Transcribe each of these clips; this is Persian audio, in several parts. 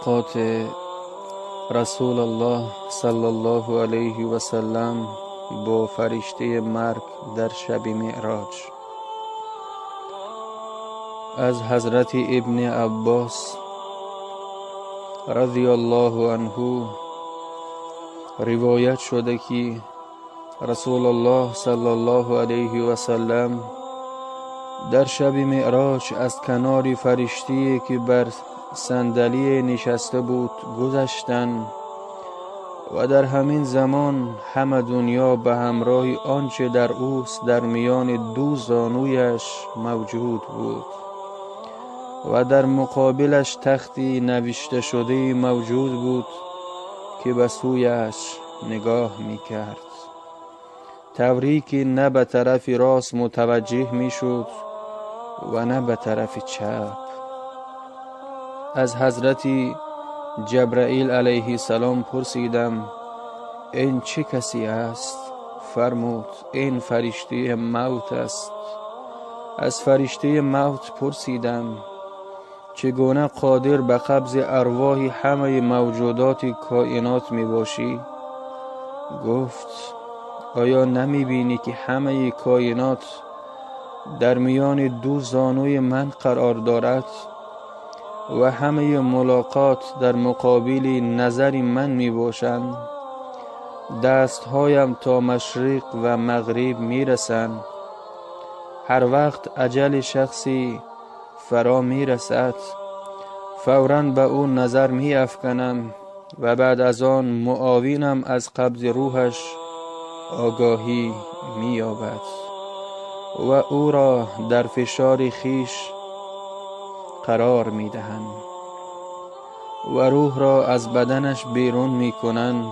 ملاقات رسول الله صلی الله علیه و سلم با فرشته مرگ در شب معراج. از حضرت ابن عباس رضی الله عنه روایت شده که رسول الله صلی الله علیه و سلم در شب معراج از کنار فرشته‌ای که بر صندلی نشسته بود گذشتند و در همین زمان همه دنیا به همراه آنچه در اوست در میان دو زانویش موجود بود و در مقابلش تختی نوشته شده موجود بود که به سویش نگاه می‌کرد، طوری که نه به طرف راست متوجه می‌شد و نه به طرف چپ. از حضرت جبرائیل علیه السلام پرسیدم این چه کسی است؟ فرمود این فرشته موت است. از فرشته موت پرسیدم چگونه قادر به قبض ارواح همه موجودات کائنات می باشی؟ گفت آیا نمی بینی که همه کائنات در میان دو زانوی من قرار دارد و همه ملاقات در مقابل نظر من می باشند؟ دستهایم تا مشرق و مغرب می رسند. هر وقت اجل شخصی فرا می رسد فوراً به او نظر می افکنم و بعد از آن معاونم از قبض روحش آگاهی می یابد و او را در فشار خیش قرار می دهند و روح را از بدنش بیرون می کنند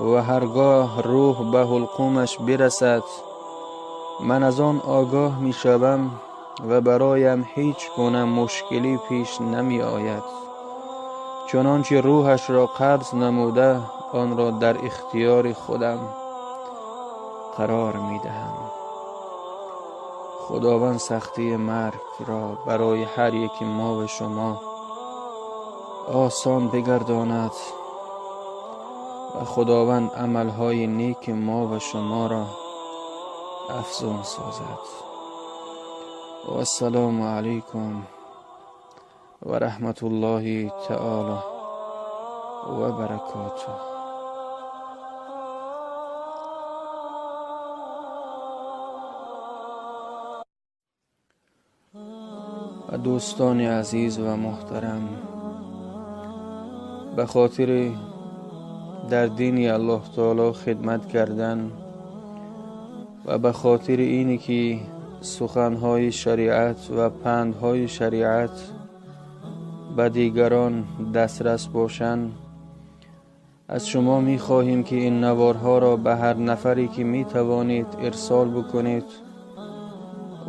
و هرگاه روح به حلقومش برسد من از آن آگاه می شوم و برایم هیچ گونه مشکلی پیش نمی آید، چنانچه روحش را قبض نموده آن را در اختیار خودم قرار می دهم. خداوند سختی مرگ را برای هر یک ما و شما آسان بگرداند و خداوند عملهای نیک ما و شما را افزون سازد. و السلام علیکم و رحمت الله تعالی و برکاته. دوستان عزیز و محترم، به خاطر در دین الله تعالی خدمت کردن و به خاطر اینی که سخنهای شریعت و پندهای شریعت به دیگران دسترس باشند، از شما می خواهیم که این نوارها را به هر نفری که می توانید ارسال بکنید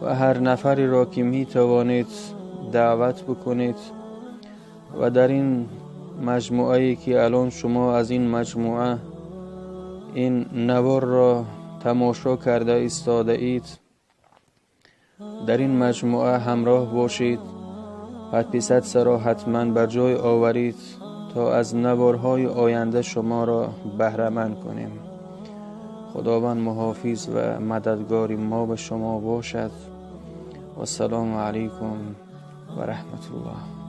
و هر نفری را که می توانید دعوت بکنید و در این مجموعه‌ای که الان شما از این مجموعه این نوار را تماشا کرده ایستاده اید در این مجموعه همراه باشید. حدیثت را حتما بر جای آورید تا از نوارهای آینده شما را بهره مند کنیم. خداوند محافظ و مددگار ما و شما باشد. و السلام علیکم و رحمت الله.